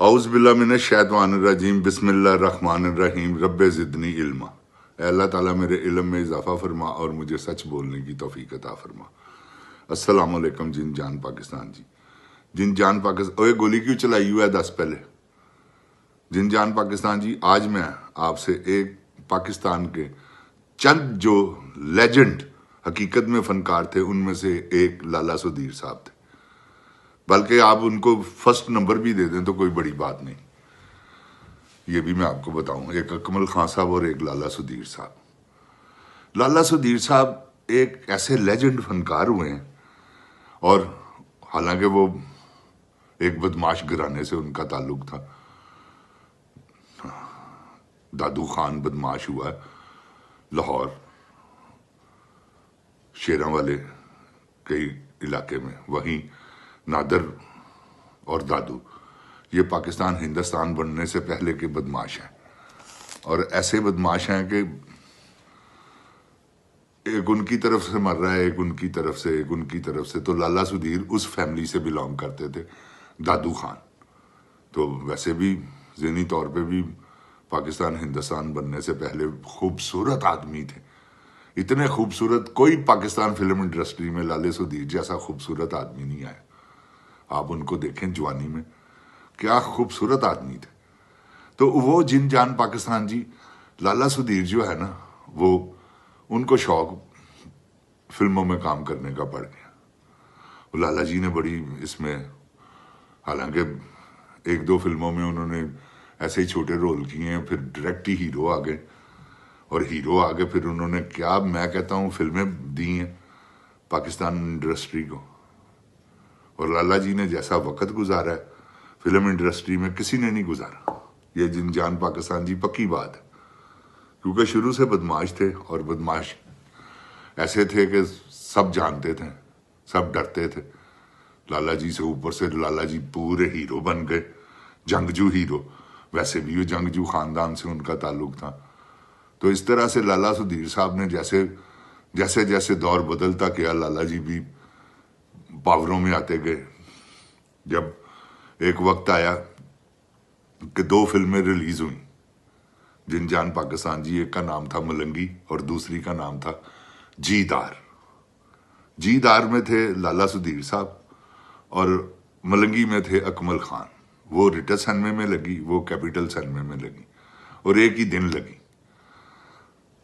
اعوذ باللہ من الشیطان الرجیم بسم اللہ الرحمن الرحیم رب زدنی علما۔ اے اللہ تعالیٰ میرے علم میں اضافہ فرما اور مجھے سچ بولنے کی توفیق عطا فرما۔ السلام علیکم جن جان پاکستان جی، جن جان پاکستان، اوے گولی کیوں چلائی ہوا ہے 10 پہلے؟ جن جان پاکستان جی، آج میں آپ سے ایک پاکستان کے چند جو لیجنڈ حقیقت میں فنکار تھے ان میں سے ایک لالا سدھیر صاحب تھے، بلکہ آپ ان کو فرسٹ نمبر بھی دے دیں تو کوئی بڑی بات نہیں۔ یہ بھی میں آپ کو بتاؤں، ایک اکمل خان صاحب اور ایک لالا سدھیر صاحب۔ لالا سدھیر صاحب ایک ایسے لیجنڈ فنکار ہوئے ہیں، اور حالانکہ وہ ایک بدماش گھرانے سے ان کا تعلق تھا، دادو خان بدماش ہوا ہے لاہور شیراں والے کئی علاقے میں، وہیں نادر اور دادو یہ پاکستان ہندوستان بننے سے پہلے کے بدماش ہیں، اور ایسے بدماش ہیں کہ ایک ان کی طرف سے مر رہا ہے، ایک ان کی طرف سے، ایک ان کی طرف سے۔ تو لالا سدھیر اس فیملی سے بلانگ کرتے تھے، دادو خان تو ویسے بھی ذہنی طور پہ بھی پاکستان ہندوستان بننے سے پہلے خوبصورت آدمی تھے، اتنے خوبصورت، کوئی پاکستان فلم انڈسٹری میں لالے سدھیر جیسا خوبصورت آدمی نہیں آیا۔ آپ ان کو دیکھیں جوانی میں، کیا خوبصورت آدمی تھے۔ تو وہ جن جان پاکستان جی، لالا سدھیر جو ہے نا، وہ ان کو شوق فلموں میں کام کرنے کا پڑ گیا۔ لالا جی نے بڑی اس میں، حالانکہ ایک دو فلموں میں انہوں نے ایسے ہی چھوٹے رول کیے ہیں، پھر ڈائریکٹ ہی ہیرو آ گئے، اور ہیرو آگے پھر انہوں نے کیا میں کہتا ہوں فلمیں دی ہیں پاکستان انڈسٹری کو۔ اور لالا جی نے جیسا وقت گزارا ہے فلم انڈسٹری میں کسی نے نہیں گزارا، یہ جن جان پاکستان جی پکی بات ہے، کیونکہ شروع سے بدماش تھے، اور بدماش ایسے تھے کہ سب جانتے تھے، سب ڈرتے تھے لالا جی سے۔ اوپر سے لالا جی پورے ہیرو بن گئے، جنگجو ہیرو، ویسے بھی وہ جنگجو خاندان سے ان کا تعلق تھا۔ تو اس طرح سے لالا سدھیر صاحب نے جیسے جیسے دور بدلتا گیا، لالا جی بھی پاوروں میں آتے گئے۔ جب ایک وقت آیا کہ 2 فلمیں ریلیز ہوئیں جن جان پاکستان جی، ایک کا نام تھا ملنگی اور دوسری کا نام تھا جی دار۔ جی دار میں تھے لالا سدھیر صاحب، اور ملنگی میں تھے اکمل خان۔ وہ ریٹر سینمے میں لگی، وہ کیپٹل سینمے میں لگی، اور ایک ہی دن لگی۔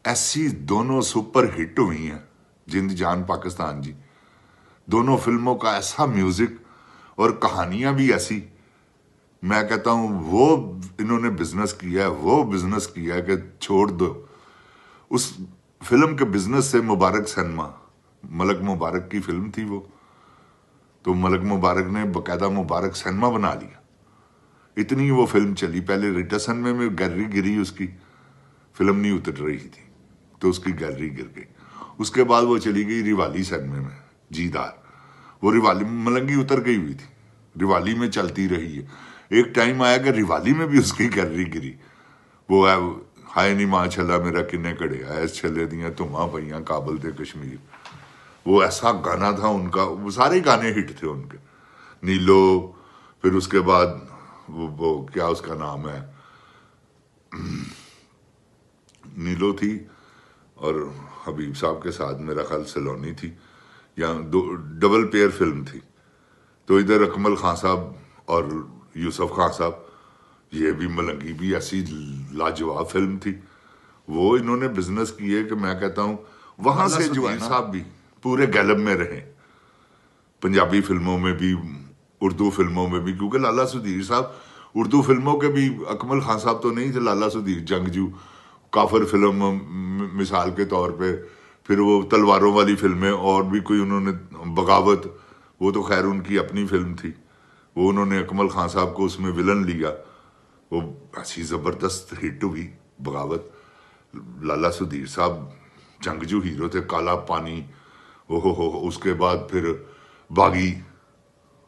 ایسی دونوں سپر ہٹ ہوئی ہیں جن جان پاکستان جی، دونوں فلموں کا ایسا میوزک اور کہانیاں بھی ایسی، میں کہتا ہوں وہ انہوں نے بزنس کیا ہے، وہ بزنس کیا ہے کہ چھوڑ دو۔ اس فلم کے بزنس سے مبارک سینما، ملک مبارک کی فلم تھی وہ، تو ملک مبارک نے باقاعدہ مبارک سینما بنا لیا، اتنی وہ فلم چلی۔ پہلے ریٹر سینمے میں گیلری گری، اس کی فلم نہیں اتر رہی تھی تو اس کی گیلری گر گئی۔ اس کے بعد وہ چلی گئی ریوالی سینمے میں، جی دار، وہ ریوالی، ملنگی اتر گئی ہوئی تھی، ریوالی میں چلتی رہی ہے۔ ایک ٹائم آیا کہ ریوالی میں بھی اس کی گیلری گری۔ وہ ہے ہائے نی ماں چھلا میرا کنے کڑے ایس چھلے دیاں تمہاں پئیاں کابل تے کشمیر، وہ ایسا گانا تھا ان کا، وہ سارے گانے ہٹ تھے ان کے۔ نیلو، پھر اس کے بعد وہ کیا اس کا نام ہے، نیلو تھی، اور حبیب صاحب کے ساتھ میرا خیال سلونی تھی، یا ڈبل پیئر فلم تھی۔ تو ادھر اکمل خان صاحب اور یوسف خان صاحب، یہ بھی ملنگی بھی ایسی لاجواب فلم تھی۔ وہ انہوں نے بزنس کیے کہ میں کہتا ہوں وہاں سے جو ہے صاحب بھی پورے گیلب میں رہے، پنجابی فلموں میں بھی، اردو فلموں میں بھی، کیونکہ لالا سدھیر صاحب اردو فلموں کے بھی، اکمل خان صاحب تو نہیں تھے، لالا سدھیر جنگجو کافر فلم مثال کے طور پہ، پھر وہ تلواروں والی فلمیں، اور بھی کوئی انہوں نے، بغاوت، وہ تو خیر ان کی اپنی فلم تھی، وہ انہوں نے اکمل خان صاحب کو اس میں ولن لیا، وہ ایسی زبردست ہٹ ہوئی بغاوت۔ لالا سدھیر صاحب جنگجو ہیرو تھے، کالا پانی، ہو، اس کے بعد پھر باغی،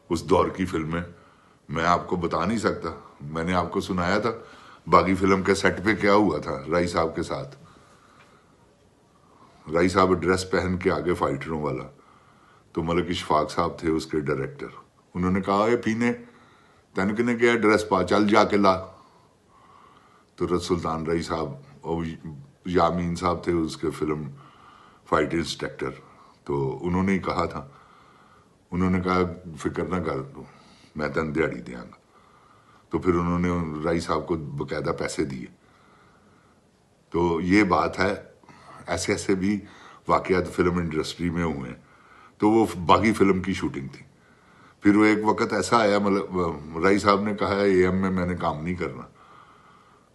اس دور کی فلمیں میں آپ کو بتا نہیں سکتا۔ میں نے آپ کو سنایا تھا باغی فلم کے سیٹ پہ کیا ہوا تھا رائی صاحب کے ساتھ۔ رائی صاحب ڈریس پہن کے آگے فائٹروں والا، تو ملک اشفاق صاحب تھے اس کے ڈائریکٹر، انہوں نے کہا یہ پینے تین کنے کیا ڈریس پا چل جا کے لا. تو سلطان رائی صاحب اور یامین صاحب تھے اس کے فلم فائٹ انسٹرکٹر, تو انہوں نے ہی کہا تھا, انہوں نے کہا فکر نہ کر میں تین دیہڑی دیاں گا. تو پھر انہوں نے رائی صاحب کو باقاعدہ پیسے دیے. تو یہ بات ہے, ایسے ایسے بھی واقعات فلم انڈسٹری میں ہوئے ہیں. تو وہ باغی فلم کی شوٹنگ تھی. پھر وہ ایک وقت ایسا آیا, مطلب رائی صاحب نے کہا اے ایم میں نے کام نہیں کرنا.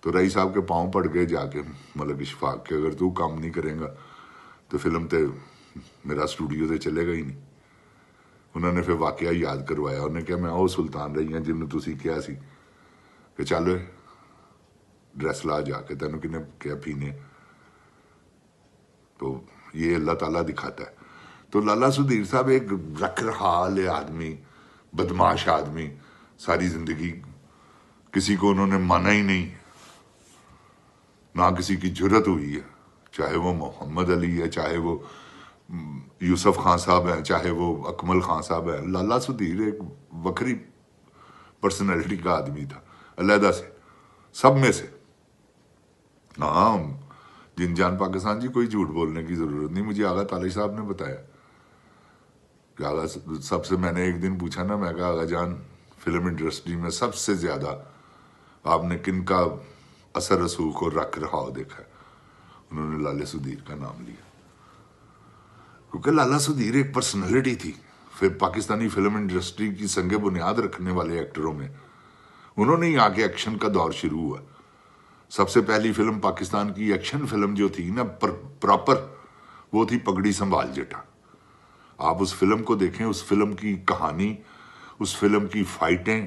تو رائی صاحب کے پاؤں پڑ گئے جا کے ملک اشفاق کے, اگر تو کام نہیں کریں گا تو فلم تے میرا اسٹوڈیو تے چلے گا ہی نہیں. انہوں نے پھر واقعہ یاد کروایا, انہوں نے کہا میں وہ سلطان رہی ہیں جنہوں تسی کیا سی کہ چل ڈریس لا جا کے, تینوں کنے کیا پینے. تو یہ اللہ تعالیٰ دکھاتا ہے. تو لالا سدھیر صاحب ایک رکھ رحال آدمی, بدماش آدمی, ساری زندگی کسی کو انہوں نے مانا ہی نہیں, نہ کسی کی جرت ہوئی ہے, چاہے وہ محمد علی ہے, چاہے وہ یوسف خان صاحب ہیں, چاہے وہ اکمل خان صاحب ہیں. لالا سدھیر ایک وکری پرسنالٹی کا آدمی تھا, علیحدہ سے, سب میں سے. ہاں جن جان پاکستان جی کوئی جھوٹ بولنے کی ضرورت نہیں. مجھے آغا طالب صاحب نے بتایا کہ آغا سب سے, میں نے ایک دن پوچھا نا, میں کہا آغا جان فلم انڈسٹری میں سب سے زیادہ آپ نے کن کا اثر رسوخ اور رکھ رہاؤ دیکھا ہے؟ انہوں نے لالا سدھیر کا نام لیا, کیونکہ لالا سدھیر ایک پرسنالٹی تھی. پھر پاکستانی فلم انڈسٹری کی سنگ بنیاد رکھنے والے ایکٹروں میں انہوں نے ہی آ کے ایکشن کا دور شروع ہوا. سب سے پہلی فلم پاکستان کی ایکشن فلم جو تھی نا پراپر, وہ تھی پگڑی سنبھال جٹا. آپ اس فلم کو دیکھیں, اس فلم کی کہانی, اس فلم کی فائٹیں,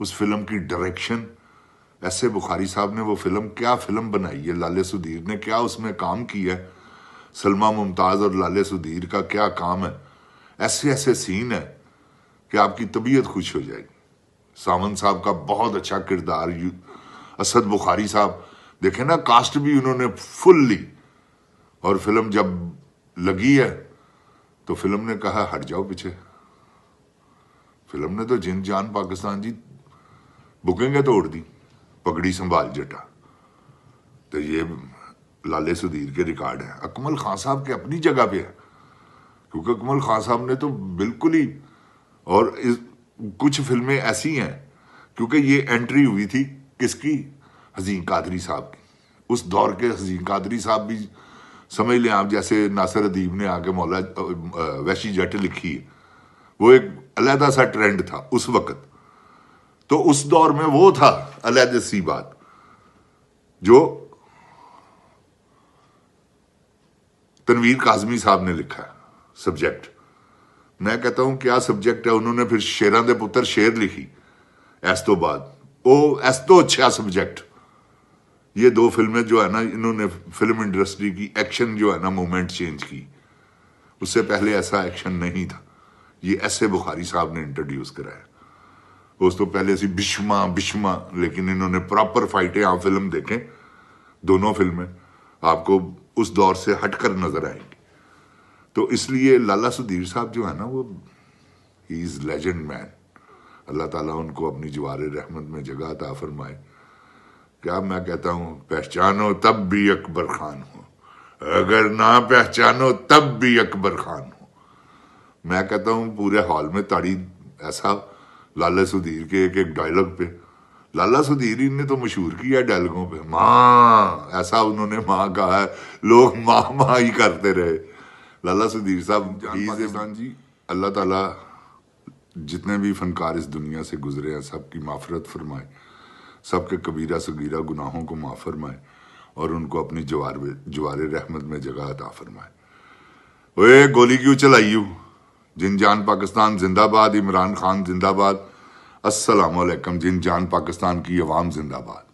اس فلم کی ڈائریکشن. ایسے بخاری صاحب نے وہ فلم, کیا فلم بنائی ہے, لالے سدھیر نے کیا اس میں کام کیا ہے, سلما ممتاز اور لالے سدھیر کا کیا کام ہے. ایسے ایسے سین ہے کہ آپ کی طبیعت خوش ہو جائے گی. ساونت صاحب کا بہت اچھا کردار, اسد بخاری صاحب دیکھیں نا, کاسٹ بھی انہوں نے فل لی. اور فلم جب لگی ہے تو فلم نے کہا ہٹ جاؤ پیچھے. فلم نے تو جن جان پاکستان جی بکنگیں توڑ دی, پگڑی سنبھال جٹا. تو یہ لالے سدھیر کے ریکارڈ ہیں. اکمل خان صاحب کے اپنی جگہ پہ ہے, کیونکہ اکمل خان صاحب نے تو بالکل ہی, اور کچھ فلمیں ایسی ہیں کیونکہ یہ انٹری ہوئی تھی کس کی, حزین قادری صاحب کی. اس دور کے حزین قادری صاحب بھی سمجھ لیں آپ جیسے ناصر ادیب نے آ کے مولا وحشی جٹ لکھی ہے, وہ ایک علیحدہ سا ٹرینڈ تھا اس وقت. تو اس دور میں وہ تھا علیحدہ سی بات جو تنویر کاظمی صاحب نے لکھا ہے سبجیکٹ. میں کہتا ہوں کیا سبجیکٹ ہے. انہوں نے پھر شیراں دے پتر شیر لکھی ایس تو بعد, او ایس تو اچھا سبجیکٹ. یہ دو فلمیں جو ہے نا, انہوں نے فلم انڈسٹری کی ایکشن جو ہے نا مومنٹ چینج کی. اس سے پہلے ایسا ایکشن نہیں تھا, یہ ایسے بخاری صاحب نے انٹروڈیوس کرایا. اس تو پہلے سی بشما, لیکن انہوں نے پراپر فائٹیں, آپ فلم دیکھیں دونوں فلمیں آپ کو اس دور سے ہٹ کر نظر آئیں گی. تو اس لیے لالا سدھیر صاحب جو ہے نا, وہ ہی از لیجنڈ مین. اللہ تعالیٰ ان کو اپنی جوار رحمت میں جگہ عطا فرمائے. کیا میں کہتا ہوں, پہچانو تب بھی اکبر خان ہو, اگر نہ پہچانو تب بھی اکبر خان ہو. میں کہتا ہوں پورے ہال میں تاڑی ایسا لالا سدھیر کے ایک ایک ڈائلاگ پہ. لالا سدھیر ہی نے تو مشہور کیا ڈائلاگوں پہ, ماں, ایسا انہوں نے ماں کہا ہے, لوگ ماں ماں ہی کرتے رہے. لالا سدھیر صاحب پاکستان جی, اللہ تعالیٰ جتنے بھی فنکار اس دنیا سے گزرے ہیں سب کی معافرت فرمائے, سب کے کبیرہ صغیرہ گناہوں کو معاف فرمائے, اور ان کو اپنی جوار رحمت میں جگہ عطا فرمائے. اوے گولی کیوں چلائی ہو, جن جان پاکستان زندہ باد, عمران خان زندہ باد. السلام علیکم, جن جان پاکستان کی عوام زندہ باد.